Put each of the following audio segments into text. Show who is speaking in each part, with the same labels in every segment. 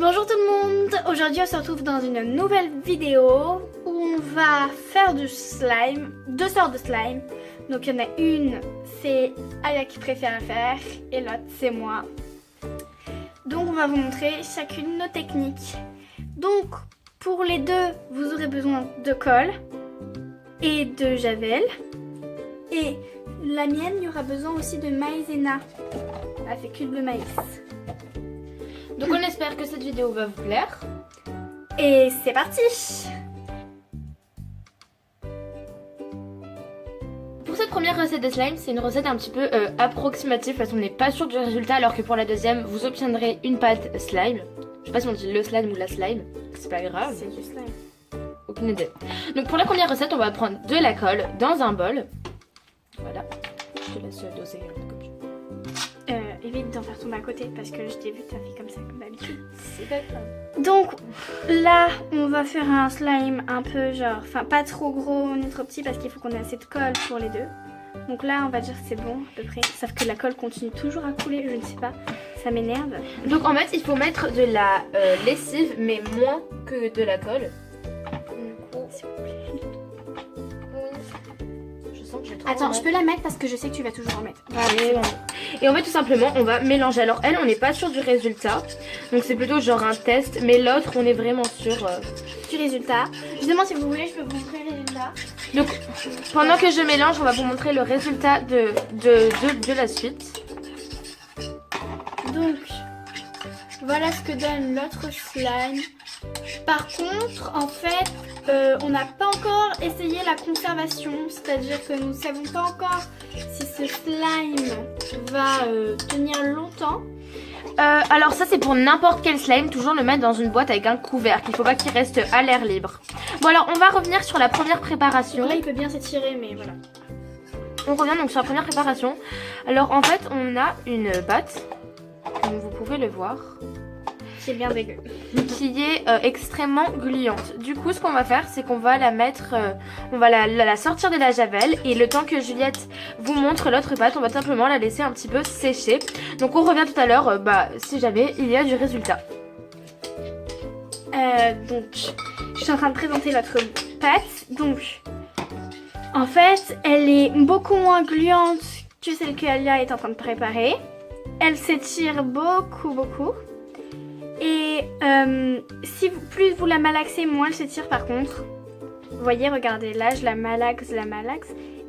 Speaker 1: Bonjour tout le monde, aujourd'hui on se retrouve dans une nouvelle vidéo où on va faire du slime, deux sortes de slime. Donc il y en a une, c'est Aya qui préfère le faire et l'autre c'est moi. Donc on va vous montrer chacune nos techniques. Donc pour les deux, vous aurez besoin de colle et de javel. Et la mienne, il y aura besoin aussi de maïzena avec cube de maïs.
Speaker 2: Donc on espère que cette vidéo va vous plaire.
Speaker 1: Et c'est parti!
Speaker 2: Pour cette première recette de slime, c'est une recette un petit peu approximative parce qu'on n'est pas sûr du résultat, alors que pour la deuxième, vous obtiendrez une pâte slime. Je sais pas si on dit le slime ou la slime, c'est pas grave.
Speaker 1: C'est du slime.
Speaker 2: Aucune idée. Donc pour la première recette, on va prendre de la colle dans un bol. Voilà. Je te laisse doser comme tu veux.
Speaker 1: Évite d'en faire tomber à côté parce que je t'ai vu, t'as fait comme ça comme d'habitude.
Speaker 2: C'est pas grave.
Speaker 1: Donc là, on va faire un slime un peu genre, enfin pas trop gros ni trop petit parce qu'il faut qu'on ait assez de colle pour les deux. Donc là, on va dire que c'est bon à peu près. Sauf que la colle continue toujours à couler, je ne sais pas, ça m'énerve.
Speaker 2: Donc en fait, il faut mettre de la lessive, mais moins que de la colle.
Speaker 1: S'il vous plaît.
Speaker 2: Je sens que j'ai trop.
Speaker 1: Attends, je peux la mettre parce que je sais que tu vas toujours en mettre.
Speaker 2: Allez, et en fait tout simplement on va mélanger. Alors elle, on n'est pas sûr du résultat, donc c'est plutôt genre un test, mais l'autre on est vraiment sûr
Speaker 1: Du résultat. Justement, si vous voulez, je peux vous montrer le résultat.
Speaker 2: Donc pendant que je mélange, on va vous montrer le résultat de la suite.
Speaker 1: Donc voilà ce que donne l'autre slime. Par contre, en fait, on n'a pas encore essayé la conservation, c'est-à-dire que nous ne savons pas encore si ce slime va tenir longtemps.
Speaker 2: Alors ça c'est pour n'importe quel slime, toujours le mettre dans une boîte avec un couvercle, il faut pas qu'il reste à l'air libre. Bon alors on va revenir sur la première préparation.
Speaker 1: Là il peut bien s'étirer, mais voilà.
Speaker 2: On revient donc sur la première préparation. Alors en fait on a une pâte, comme vous pouvez le voir,
Speaker 1: Qui est bien dégueu.
Speaker 2: qui est extrêmement gluante. Du coup ce qu'on va faire, c'est qu'on va la mettre, on va la sortir de la javel, et le temps que Juliette vous montre l'autre pâte, on va simplement la laisser un petit peu sécher. Donc on revient tout à l'heure, si jamais il y a du résultat.
Speaker 1: Donc je suis en train de présenter l'autre pâte. Donc en fait elle est beaucoup moins gluante que celle que Alia est en train de préparer. Elle s'étire beaucoup. Et plus vous la malaxez, moins elle s'étire par contre. Vous voyez, regardez, là je la malaxe.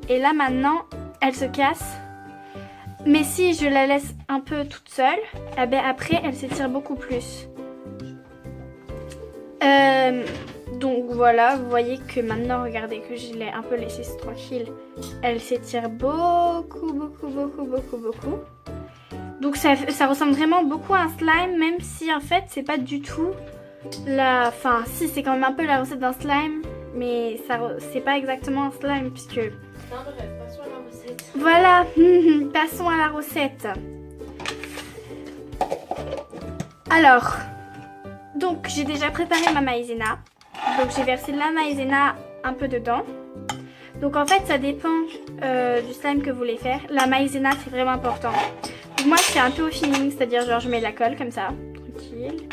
Speaker 1: Et là maintenant, elle se casse. Mais si je la laisse un peu toute seule, eh ben, après elle s'étire beaucoup plus. Donc voilà, vous voyez que maintenant, regardez que je l'ai un peu laissée tranquille. Elle s'étire beaucoup. Donc ça ressemble vraiment beaucoup à un slime, même si en fait c'est pas du tout la... Enfin si, c'est quand même un peu la recette d'un slime, mais c'est pas exactement un slime puisque...
Speaker 2: Bref, passons à la recette.
Speaker 1: Voilà, passons à la recette. Alors, donc j'ai déjà préparé ma maïzena. Donc j'ai versé de la maïzena un peu dedans. Donc en fait ça dépend du slime que vous voulez faire. La maïzena c'est vraiment important. Moi je fais un peu au feeling, c'est-à-dire genre je mets de la colle comme ça, tranquille.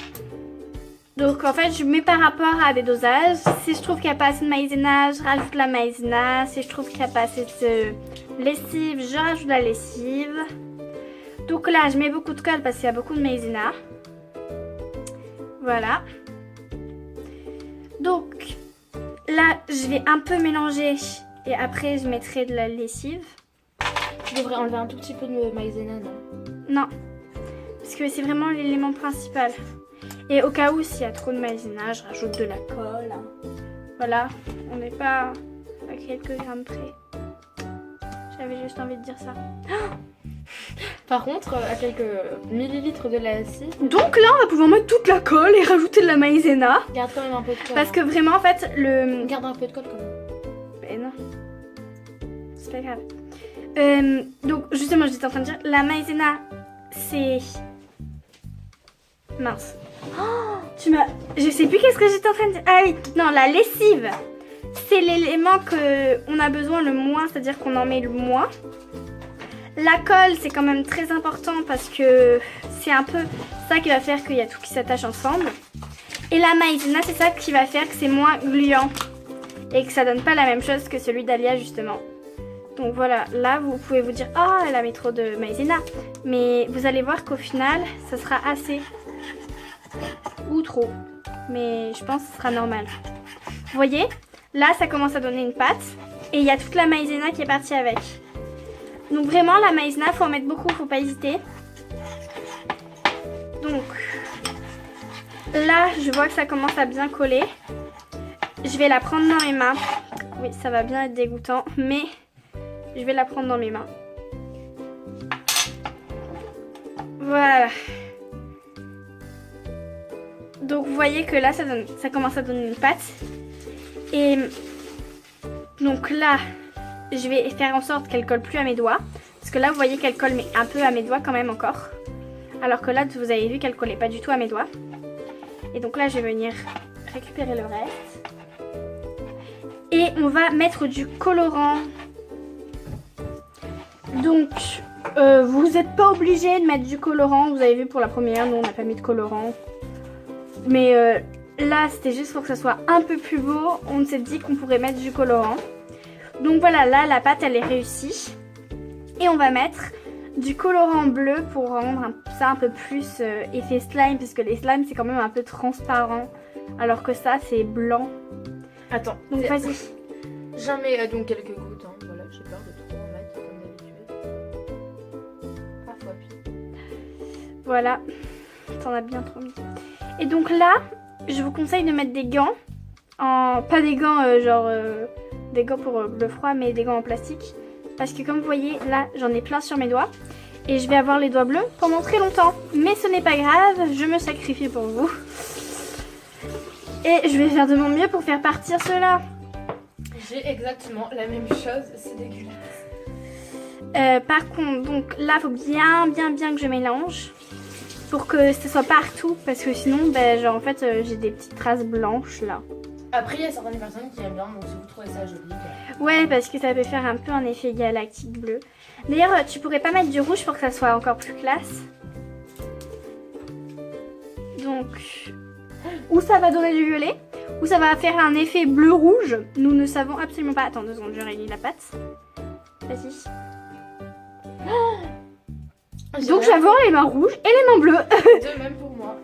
Speaker 1: Donc en fait je mets par rapport à des dosages. Si je trouve qu'il n'y a pas assez de maïzena, je rajoute la maïzena. Si je trouve qu'il n'y a pas assez de lessive, je rajoute la lessive. Donc là je mets beaucoup de colle parce qu'il y a beaucoup de maïzena. Voilà. Donc là je vais un peu mélanger et après je mettrai de la lessive.
Speaker 2: Je devrais enlever un tout petit peu de maïzena, non?
Speaker 1: Non, parce que c'est vraiment l'élément principal. Et au cas où s'il y a trop de maïzena, je rajoute de la colle. Voilà, on n'est pas à quelques grammes près. J'avais juste envie de dire ça.
Speaker 2: Par contre, à quelques millilitres de la lessive,
Speaker 1: Donc là, on va pouvoir mettre toute la colle et rajouter de la maïzena.
Speaker 2: garde quand même un peu de colle.
Speaker 1: Parce que vraiment, en fait, le...
Speaker 2: Garde un peu de colle quand même.
Speaker 1: Ben non, c'est pas grave. Donc justement, j'étais en train de dire, la maïzena, c'est... Mince. Oh, je sais plus qu'est-ce que j'étais en train de dire. Ah oui, non, la lessive, c'est l'élément qu'on a besoin le moins, c'est-à-dire qu'on en met le moins. La colle, c'est quand même très important parce que c'est un peu ça qui va faire qu'il y a tout qui s'attache ensemble. Et la maïzena, c'est ça qui va faire que c'est moins gluant et que ça donne pas la même chose que celui d'Alia justement. Donc voilà, là vous pouvez vous dire « Oh, elle a mis trop de maïzena ». Mais vous allez voir qu'au final, ça sera assez. Ou trop. Mais je pense que ce sera normal. Vous voyez, là ça commence à donner une pâte. Et il y a toute la maïzena qui est partie avec. Donc vraiment, la maïzena, faut en mettre beaucoup, faut pas hésiter. Donc, là, je vois que ça commence à bien coller. Je vais la prendre dans mes mains. Oui, ça va bien être dégoûtant, mais je vais la prendre dans mes mains. Voilà. Donc, vous voyez que là, ça commence à donner une pâte. Et donc là, je vais faire en sorte qu'elle colle plus à mes doigts. Parce que là, vous voyez qu'elle colle mais un peu à mes doigts quand même encore. Alors que là, vous avez vu qu'elle collait pas du tout à mes doigts. Et donc là, je vais venir récupérer le reste. Et on va mettre du colorant. Donc, vous n'êtes pas obligé de mettre du colorant. Vous avez vu pour la première, nous, on n'a pas mis de colorant. Mais là, c'était juste pour que ça soit un peu plus beau. On s'est dit qu'on pourrait mettre du colorant. Donc voilà, là, la pâte, elle est réussie. Et on va mettre du colorant bleu pour rendre ça un peu plus effet slime. Parce que les slimes, c'est quand même un peu transparent. Alors que ça, c'est blanc.
Speaker 2: Attends,
Speaker 1: Donc vas-y.
Speaker 2: J'en mets donc quelques gouttes. Hein. Voilà, j'ai peur de trop en mettre comme d'habitude. Parfois pire.
Speaker 1: Voilà, t'en as bien trop mis. Et donc là, je vous conseille de mettre des gants. Pas des gants des gants pour le froid, mais des gants en plastique. Parce que comme vous voyez, là, j'en ai plein sur mes doigts. Et je vais avoir les doigts bleus pendant très longtemps. Mais ce n'est pas grave, je me sacrifie pour vous. Et je vais faire de mon mieux pour faire partir cela.
Speaker 2: J'ai exactement la même chose, c'est dégueulasse.
Speaker 1: Par contre, donc là, il faut bien que je mélange. Pour que ce soit partout. Parce que sinon, en fait, j'ai des petites traces blanches là.
Speaker 2: Après, il y a certaines personnes qui aiment bien, donc si vous trouvez ça joli.
Speaker 1: Ouais, parce que ça peut faire un peu un effet galactique bleu. D'ailleurs, tu pourrais pas mettre du rouge pour que ça soit encore plus classe. Donc, ou ça va donner du violet, ou ça va faire un effet bleu-rouge. Nous ne savons absolument pas. Attends 2 secondes, je réunis la pâte. Vas-y. Donc j'avais les mains rouges et les mains bleues.
Speaker 2: De même pour moi.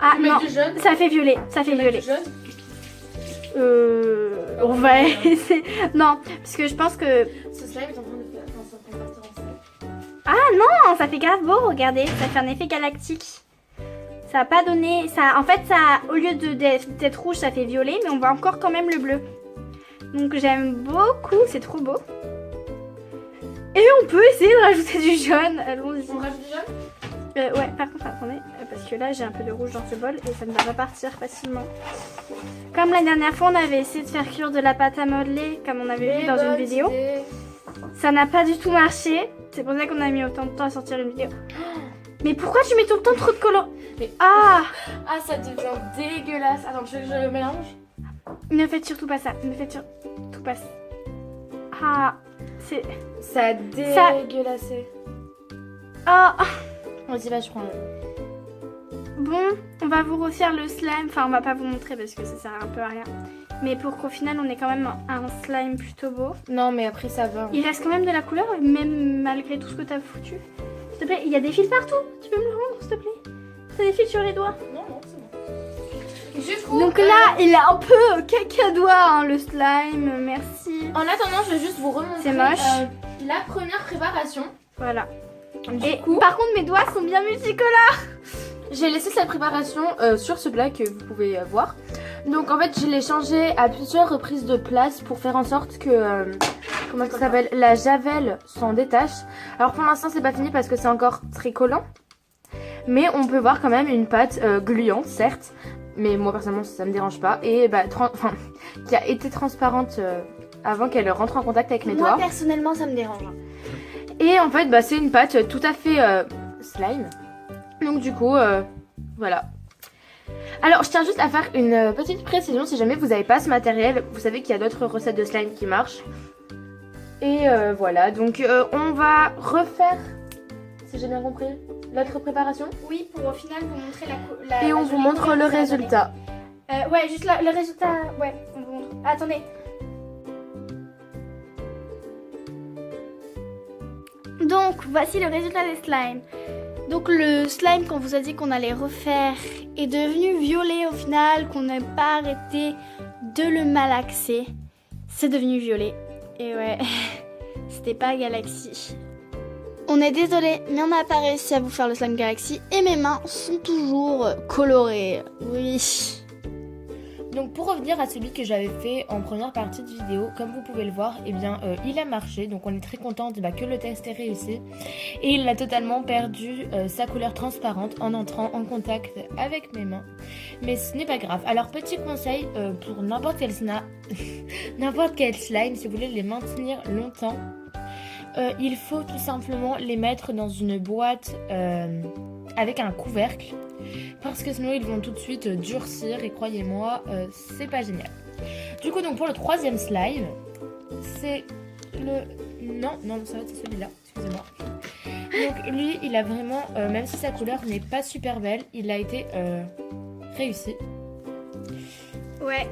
Speaker 1: Ah non,
Speaker 2: du jaune.
Speaker 1: ça fait violet, ça fait violet.
Speaker 2: Du jaune.
Speaker 1: On va essayer. Non, parce que je pense que...
Speaker 2: Ce slime est en train de faire partir en slime.
Speaker 1: Ah non, ça fait grave beau, regardez, ça fait un effet galactique. Ça a pas donné... ça, en fait, ça, au lieu d'être rouge, ça fait violet, mais on voit encore quand même le bleu. Donc j'aime beaucoup, c'est trop beau. Et on peut essayer de rajouter du jaune, allons-y.
Speaker 2: On rajoute du jaune ?
Speaker 1: Ouais, par contre, attendez, parce que là, j'ai un peu de rouge dans ce bol et ça ne va pas partir facilement. Comme la dernière fois, on avait essayé de faire cuire de la pâte à modeler, comme on avait vu dans une vidéo. Ça n'a pas du tout marché. C'est pour ça qu'on a mis autant de temps à sortir une vidéo. Mais pourquoi tu mets tout le temps trop de colorant? Ah,
Speaker 2: ça devient dégueulasse. Attends, tu veux que je le mélange?
Speaker 1: ne faites surtout pas ça. Ne faites surtout pas ça. Ah, c'est...
Speaker 2: Ça a dégueulassé.
Speaker 1: Ah.
Speaker 2: Vas-y, je prends le...
Speaker 1: Bon, on va vous refaire le slime. Enfin, on va pas vous montrer parce que ça sert un peu à rien. Mais pour qu'au final, on ait quand même un slime plutôt beau.
Speaker 2: Non, mais après, ça va.
Speaker 1: Il reste quand même de la couleur, même malgré tout ce que t'as foutu. S'il te plaît, il y a des fils partout. Tu peux me le rendre, s'il te plaît? T'as des fils sur les doigts?
Speaker 2: Non, c'est bon.
Speaker 1: Donc là, il a un peu caca-doigt, hein, le slime. Merci.
Speaker 2: En attendant, je vais juste vous remontrer.
Speaker 1: C'est moche.
Speaker 2: La première préparation.
Speaker 1: Voilà.
Speaker 2: Du coup,
Speaker 1: par contre, mes doigts sont bien multicolores.
Speaker 2: j'ai laissé cette préparation sur ce plat que vous pouvez voir. Donc en fait, je l'ai changé à plusieurs reprises de place pour faire en sorte que comment ça s'appelle, la javel s'en détache. Alors pour l'instant, c'est pas fini parce que c'est encore très collant. Mais on peut voir quand même une pâte gluante, certes. Mais moi personnellement, ça me dérange pas. Et qui a été transparente avant qu'elle rentre en contact avec mes doigts.
Speaker 1: Moi personnellement, ça me dérange.
Speaker 2: Et en fait, c'est une pâte tout à fait slime. Donc du coup, voilà. Alors, je tiens juste à faire une petite précision. Si jamais vous n'avez pas ce matériel, vous savez qu'il y a d'autres recettes de slime qui marchent. Et voilà, donc on va refaire, si j'ai bien compris, l'autre préparation.
Speaker 1: Oui, pour au final vous montrer la
Speaker 2: Et on vous montre le résultat.
Speaker 1: Ouais, juste le résultat. Ouais, on vous montre. Attendez. Donc, voici le résultat des slimes. Donc, le slime qu'on vous a dit qu'on allait refaire est devenu violet au final, qu'on n'a pas arrêté de le malaxer. C'est devenu violet. Et ouais, c'était pas Galaxy. On est désolé, mais on n'a pas réussi à vous faire le slime Galaxy et mes mains sont toujours colorées. Oui.
Speaker 2: Donc pour revenir à celui que j'avais fait en première partie de vidéo, comme vous pouvez le voir, eh bien il a marché, donc on est très contente que le test ait réussi. Et il a totalement perdu sa couleur transparente en entrant en contact avec mes mains. Mais ce n'est pas grave. Alors petit conseil pour n'importe quel slime, si vous voulez les maintenir longtemps, il faut tout simplement les mettre dans une boîte avec un couvercle. Parce que sinon ils vont tout de suite durcir et croyez-moi, c'est pas génial. Du coup donc pour le troisième slime, c'est le... Non, ça va être celui-là, excusez-moi. Donc lui il a vraiment, même si sa couleur n'est pas super belle, il a été réussi.
Speaker 1: Ouais.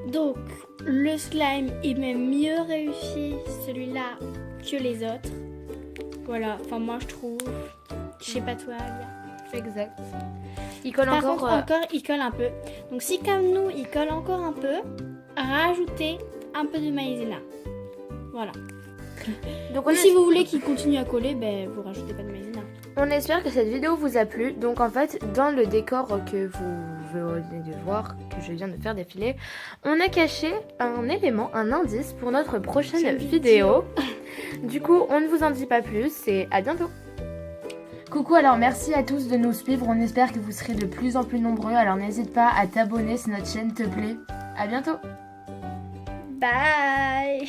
Speaker 1: Donc le slime est même mieux réussi celui-là que les autres. Voilà, enfin moi je trouve. Je sais pas toi, Alia.
Speaker 2: Exact. Il colle
Speaker 1: Par
Speaker 2: encore.
Speaker 1: contre, il colle un peu. Donc si comme nous, il colle encore un peu, rajoutez un peu de maïzena. Voilà.
Speaker 2: Donc
Speaker 1: Ou si vous voulez qu'il continue à coller, ben vous rajoutez pas de maïzena.
Speaker 2: on espère que cette vidéo vous a plu. Donc en fait, dans le décor que vous venez de voir, que je viens de faire défiler, on a caché un élément, un indice pour notre prochaine vidéo. Du coup, on ne vous en dit pas plus et à bientôt. Coucou, alors merci à tous de nous suivre, on espère que vous serez de plus en plus nombreux, alors n'hésite pas à t'abonner si notre chaîne te plaît. À bientôt.
Speaker 1: Bye.